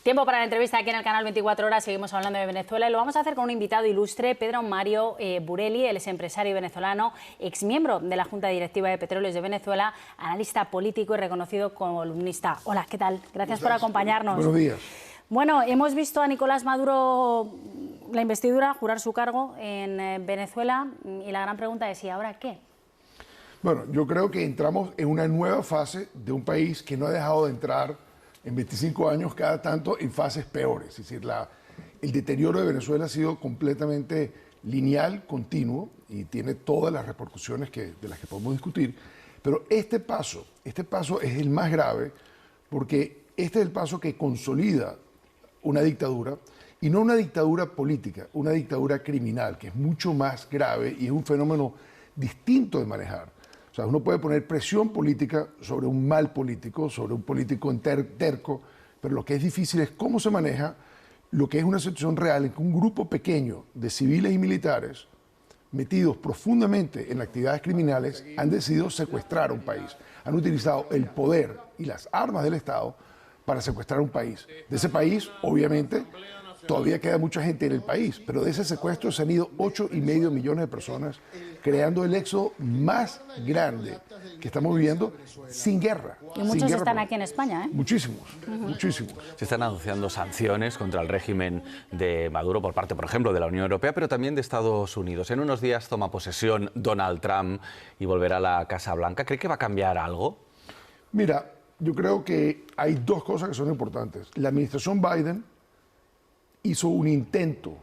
Tiempo para la entrevista aquí en el canal 24 Horas. Seguimos hablando de Venezuela y lo vamos a hacer con un invitado ilustre, Pedro Mario Burelli. Él es empresario venezolano, exmiembro de la Junta Directiva de Petróleos de Venezuela, analista político y reconocido columnista. Hola, ¿qué tal? Gracias por acompañarnos. Buenos días. Bueno, hemos visto a Nicolás Maduro, la investidura, jurar su cargo en Venezuela y la gran pregunta es, ¿y ahora qué? Bueno, yo creo que entramos en una nueva fase de un país que no ha dejado de entrar en 25 años cada tanto en fases peores. Es decir, el deterioro de Venezuela ha sido completamente lineal, continuo, y tiene todas las repercusiones de las que podemos discutir. Pero este paso es el más grave porque este es el paso que consolida una dictadura, y no una dictadura política, una dictadura criminal, que es mucho más grave y es un fenómeno distinto de manejar. O sea, uno puede poner presión política sobre un mal político, sobre un político terco, pero lo que es difícil es cómo se maneja lo que es una situación real en que un grupo pequeño de civiles y militares metidos profundamente en actividades criminales han decidido secuestrar un país. Han utilizado el poder y las armas del Estado para secuestrar un país. De ese país, obviamente, todavía queda mucha gente en el país, pero de ese secuestro se han ido 8,5 millones de personas, creando el éxodo más grande que estamos viviendo sin guerra. Y muchos están aquí en España, ¿eh? Muchísimos, muchísimos. Se están anunciando sanciones contra el régimen de Maduro por parte, por ejemplo, de la Unión Europea, pero también de Estados Unidos. En unos días toma posesión Donald Trump y volverá a la Casa Blanca. ¿Cree que va a cambiar algo? Mira, yo creo que hay dos cosas que son importantes. La administración Biden hizo un intento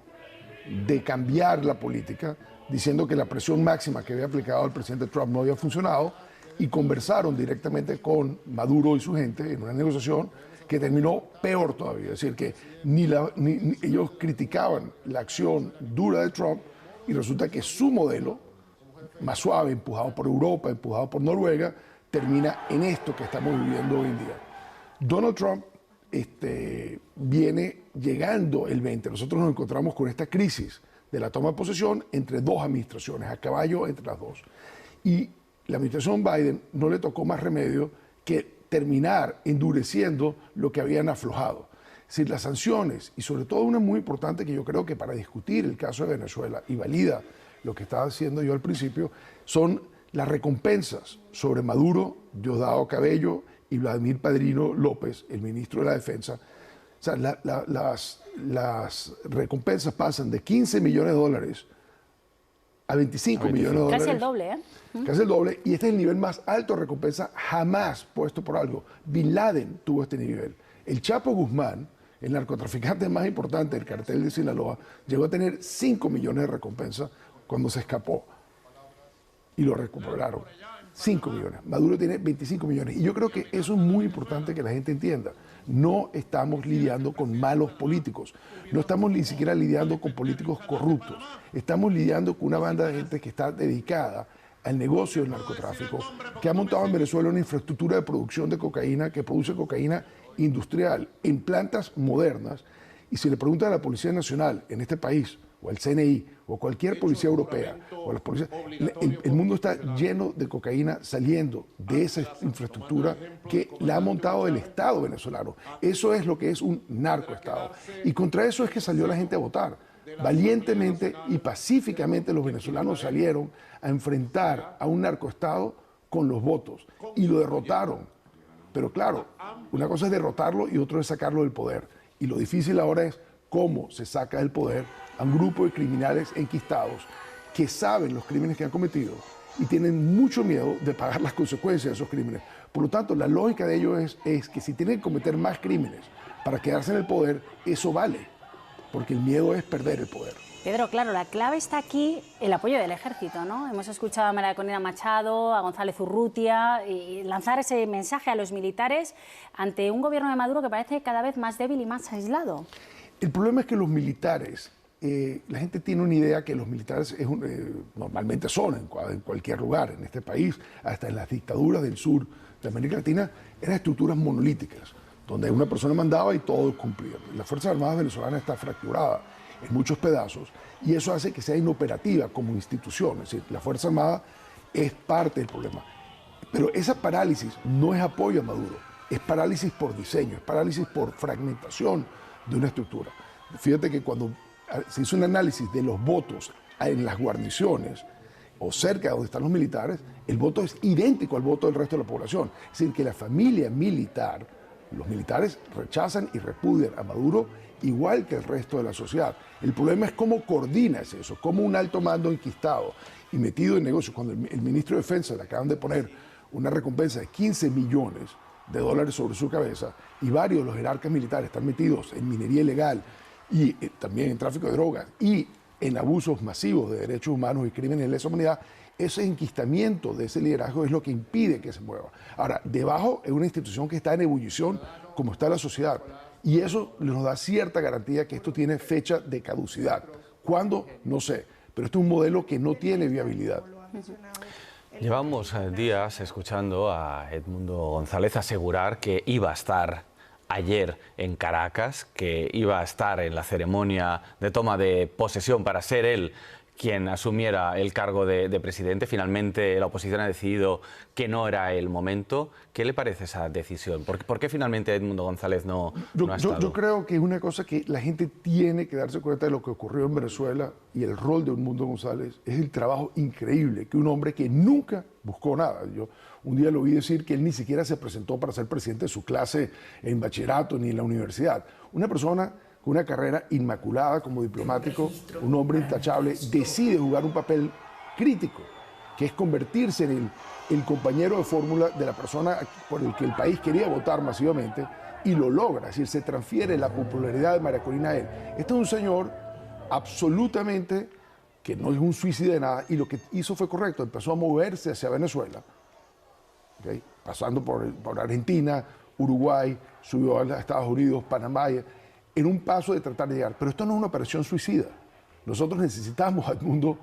de cambiar la política, diciendo que la presión máxima que había aplicado el presidente Trump no había funcionado, y conversaron directamente con Maduro y su gente en una negociación que terminó peor todavía. Es decir, que ellos criticaban la acción dura de Trump y resulta que su modelo, más suave, empujado por Europa, empujado por Noruega, termina en esto que estamos viviendo hoy en día. Donald Trump viene llegando el 20. Nosotros nos encontramos con esta crisis de la toma de posesión entre dos administraciones, a caballo entre las dos. Y la administración Biden no le tocó más remedio que terminar endureciendo lo que habían aflojado. Es decir, las sanciones, y sobre todo una muy importante que yo creo que para discutir el caso de Venezuela, y valida lo que estaba diciendo yo al principio, son las recompensas sobre Maduro, Diosdado Cabello y Vladimir Padrino López, el ministro de la Defensa. O sea, las recompensas pasan de 15 millones de dólares a 25 millones de dólares. Casi el doble, ¿eh? Casi el doble, y este es el nivel más alto de recompensa jamás puesto por algo. Bin Laden tuvo este nivel. El Chapo Guzmán, el narcotraficante más importante del cartel de Sinaloa, llegó a tener 5 millones de recompensa cuando se escapó. Y lo recuperaron. 5 millones. Maduro tiene 25 millones. Y yo creo que eso es muy importante que la gente entienda. No estamos lidiando con malos políticos. No estamos ni siquiera lidiando con políticos corruptos. Estamos lidiando con una banda de gente que está dedicada al negocio del narcotráfico, que ha montado en Venezuela una infraestructura de producción de cocaína, que produce cocaína industrial en plantas modernas. Y si le preguntan a la Policía Nacional en este país, o al CNI, o cualquier policía europea, o a las policías, el mundo está lleno de cocaína saliendo de esa infraestructura que la ha montado el Estado venezolano. Eso es lo que es un narcoestado. Y contra eso es que salió la gente a votar. Valientemente y pacíficamente los venezolanos salieron a enfrentar a un narcoestado con los votos, y lo derrotaron. Pero claro, una cosa es derrotarlo y otra es sacarlo del poder. Y lo difícil ahora es cómo se saca del poder a un grupo de criminales enquistados que saben los crímenes que han cometido y tienen mucho miedo de pagar las consecuencias de esos crímenes. Por lo tanto, la lógica de ellos es que si tienen que cometer más crímenes para quedarse en el poder, eso vale, porque el miedo es perder el poder. Pedro, claro, la clave está aquí, el apoyo del ejército, ¿no? Hemos escuchado a María Corina Machado, a González Urrutia, y lanzar ese mensaje a los militares ante un gobierno de Maduro que parece cada vez más débil y más aislado. El problema es que los militares, la gente tiene una idea que los militares normalmente son en cualquier lugar, en este país, hasta en las dictaduras del sur de América Latina, eran estructuras monolíticas, donde una persona mandaba y todos cumplían. La Fuerza Armada venezolana está fracturada en muchos pedazos y eso hace que sea inoperativa como institución. Es decir, la Fuerza Armada es parte del problema. Pero esa parálisis no es apoyo a Maduro, es parálisis por diseño, es parálisis por fragmentación de una estructura. Fíjate que cuando se hizo un análisis de los votos en las guarniciones o cerca de donde están los militares, el voto es idéntico al voto del resto de la población. Es decir, que la familia militar, los militares rechazan y repudian a Maduro igual que el resto de la sociedad. El problema es cómo coordinas eso, cómo un alto mando enquistado y metido en negocios. Cuando el ministro de Defensa le acaban de poner una recompensa de $15 millones sobre su cabeza y varios de los jerarcas militares están metidos en minería ilegal y también en tráfico de drogas y en abusos masivos de derechos humanos y crímenes de lesa humanidad, ese enquistamiento de ese liderazgo es lo que impide que se mueva. Ahora, debajo es una institución que está en ebullición como está la sociedad y eso nos da cierta garantía que esto tiene fecha de caducidad. ¿Cuándo? No sé, pero esto es un modelo que no tiene viabilidad. Llevamos días escuchando a Edmundo González asegurar que iba a estar ayer en Caracas, que iba a estar en la ceremonia de toma de posesión para ser él quien asumiera el cargo de presidente. Finalmente la oposición ha decidido que no era el momento. ¿Qué le parece esa decisión? ¿Por qué finalmente Edmundo González no ha estado? Yo creo que es una cosa que la gente tiene que darse cuenta de lo que ocurrió en Venezuela y el rol de Edmundo González es el trabajo increíble que un hombre que nunca buscó nada. Yo un día lo oí decir que él ni siquiera se presentó para ser presidente de su clase en bachillerato ni en la universidad. Una persona con una carrera inmaculada como diplomático, un hombre intachable, decide jugar un papel crítico, que es convertirse en el compañero de fórmula de la persona por el que el país quería votar masivamente, y lo logra, es decir, se transfiere la popularidad de María Corina a él. Este es un señor absolutamente que no es un suicida de nada, y lo que hizo fue correcto, empezó a moverse hacia Venezuela, ¿okay? Pasando por Argentina, Uruguay, subió a Estados Unidos, Panamá, en un paso de tratar de llegar. Pero esto no es una operación suicida. Nosotros necesitamos a Edmundo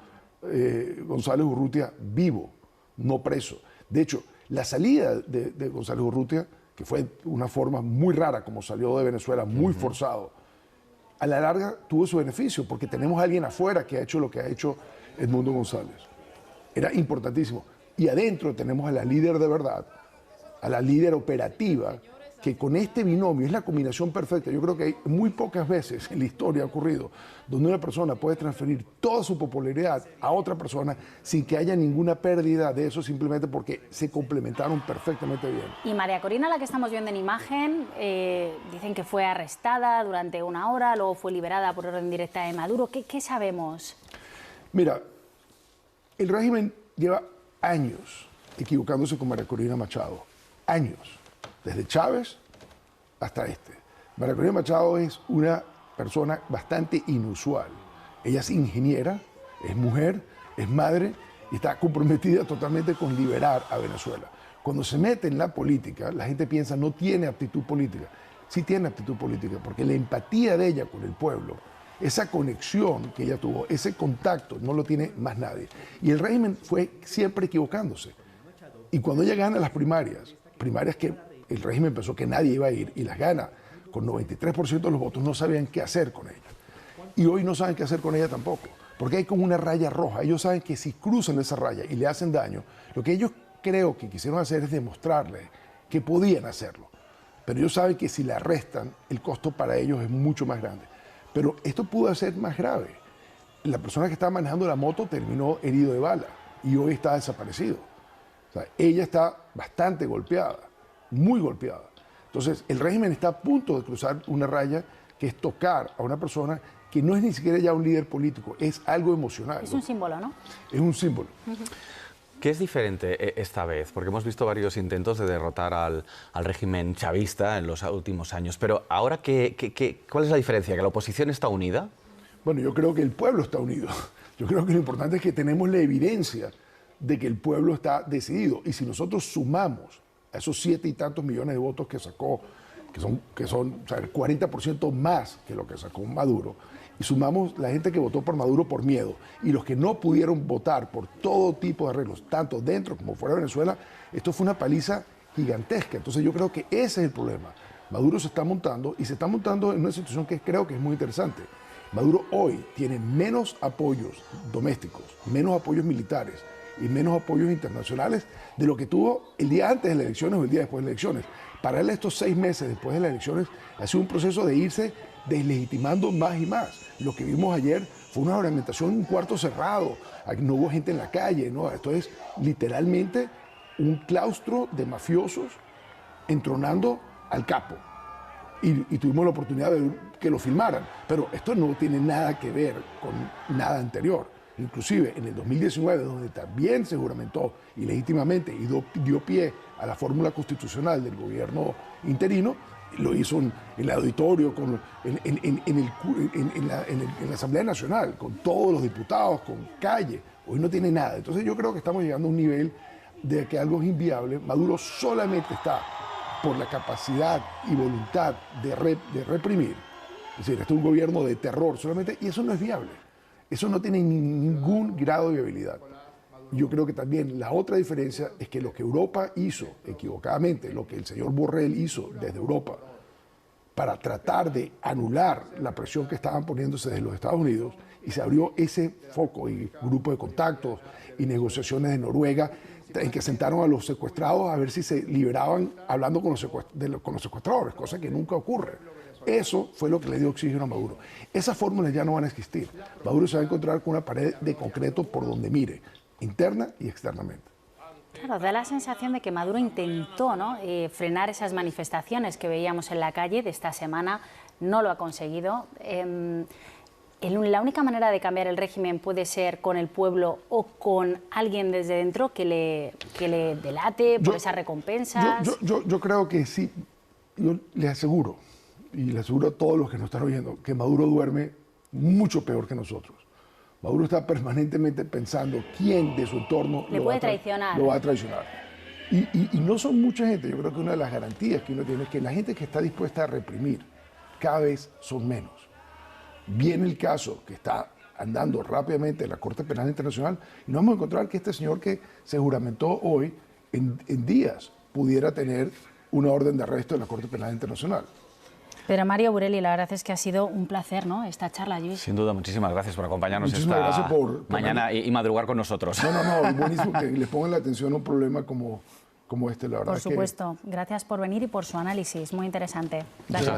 González Urrutia vivo, no preso. De hecho, la salida de González Urrutia, que fue una forma muy rara como salió de Venezuela, muy forzado, a la larga tuvo su beneficio, porque tenemos a alguien afuera que ha hecho lo que ha hecho Edmundo González. Era importantísimo. Y adentro tenemos a la líder de verdad, a la líder operativa, que con este binomio es la combinación perfecta. Yo creo que hay muy pocas veces en la historia ha ocurrido donde una persona puede transferir toda su popularidad a otra persona sin que haya ninguna pérdida de eso, simplemente porque se complementaron perfectamente bien. Y María Corina, la que estamos viendo en imagen, dicen que fue arrestada durante una hora, luego fue liberada por orden directa de Maduro. ¿Qué sabemos? Mira, el régimen lleva años equivocándose con María Corina Machado. Años. Desde Chávez hasta este. María Corina Machado es una persona bastante inusual. Ella es ingeniera, es mujer, es madre y está comprometida totalmente con liberar a Venezuela. Cuando se mete en la política, la gente piensa no tiene aptitud política. Sí tiene aptitud política, porque la empatía de ella con el pueblo, esa conexión que ella tuvo, ese contacto, no lo tiene más nadie. Y el régimen fue siempre equivocándose. Y cuando ella gana las primarias que el régimen pensó que nadie iba a ir y las gana con 93% de los votos, no sabían qué hacer con ella. Y hoy no saben qué hacer con ella tampoco, porque hay como una raya roja. Ellos saben que si cruzan esa raya y le hacen daño, lo que ellos creo que quisieron hacer es demostrarle que podían hacerlo. Pero ellos saben que si la arrestan, el costo para ellos es mucho más grande. Pero esto pudo ser más grave. La persona que estaba manejando la moto terminó herido de bala y hoy está desaparecido. O sea, ella está bastante golpeada, muy golpeada. Entonces, el régimen está a punto de cruzar una raya que es tocar a una persona que no es ni siquiera ya un líder político, es algo emocional. Es un símbolo, ¿no? Es un símbolo. ¿Qué es diferente esta vez? Porque hemos visto varios intentos de derrotar al régimen chavista en los últimos años, pero ahora, ¿cuál es la diferencia? ¿Que la oposición está unida? Bueno, yo creo que el pueblo está unido. Yo creo que lo importante es que tenemos la evidencia de que el pueblo está decidido. Y si nosotros sumamos a esos 7 y tantos millones de votos que sacó, que son o sea, el 40% más que lo que sacó Maduro, y sumamos la gente que votó por Maduro por miedo, y los que no pudieron votar por todo tipo de arreglos, tanto dentro como fuera de Venezuela, esto fue una paliza gigantesca. Entonces yo creo que ese es el problema. Maduro se está montando, y se está montando en una situación que creo que es muy interesante. Maduro hoy tiene menos apoyos domésticos, menos apoyos militares, y menos apoyos internacionales de lo que tuvo el día antes de las elecciones o el día después de las elecciones. para él estos 6 meses después de las elecciones ha sido un proceso de irse deslegitimando más y más. Lo que vimos ayer fue una ornamentación en un cuarto cerrado, no hubo gente en la calle, ¿no? Esto es literalmente un claustro de mafiosos entronando al capo. Y tuvimos la oportunidad de que lo filmaran, pero esto no tiene nada que ver con nada anterior. Inclusive en el 2019, donde también se juramentó ilegítimamente y dio pie a la fórmula constitucional del gobierno interino, lo hizo en el auditorio, en la Asamblea Nacional, con todos los diputados, con calle. Hoy no tiene nada. Entonces yo creo que estamos llegando a un nivel de que algo es inviable. Maduro solamente está por la capacidad y voluntad de reprimir. Es decir, este es un gobierno de terror solamente, y eso no es viable. Eso no tiene ningún grado de viabilidad. Yo creo que también la otra diferencia es que lo que Europa hizo equivocadamente, lo que el señor Borrell hizo desde Europa para tratar de anular la presión que estaban poniéndose desde los Estados Unidos, y se abrió ese foco y grupo de contactos y negociaciones de Noruega en que sentaron a los secuestrados a ver si se liberaban hablando con los secuestradores, cosa que nunca ocurre. Eso fue lo que le dio oxígeno a Maduro. Esas fórmulas ya no van a existir. Maduro se va a encontrar con una pared de concreto por donde mire, interna y externamente. Claro, da la sensación de que Maduro intentó, ¿no?, frenar esas manifestaciones que veíamos en la calle de esta semana, no lo ha conseguido. La única manera de cambiar el régimen puede ser con el pueblo o con alguien desde dentro que le delate por esas recompensas. Yo creo que sí. Yo le aseguro, y le aseguro a todos los que nos están oyendo, que Maduro duerme mucho peor que nosotros. Maduro está permanentemente pensando quién de su entorno lo va a traicionar. Y no son mucha gente. Yo creo que una de las garantías que uno tiene es que la gente que está dispuesta a reprimir cada vez son menos. Viene el caso que está andando rápidamente en la Corte Penal Internacional y nos vamos a encontrar que este señor que se juramentó hoy, en días, pudiera tener una orden de arresto en la Corte Penal Internacional. Pero Mario Burelli, la verdad es que ha sido un placer, ¿no?, esta charla, Luis. Sin duda, muchísimas gracias por acompañarnos Gracias por mañana y madrugar con nosotros. No, buenísimo que les pongan la atención a un problema como este, la verdad. Por supuesto, gracias por venir y por su análisis, muy interesante. Gracias.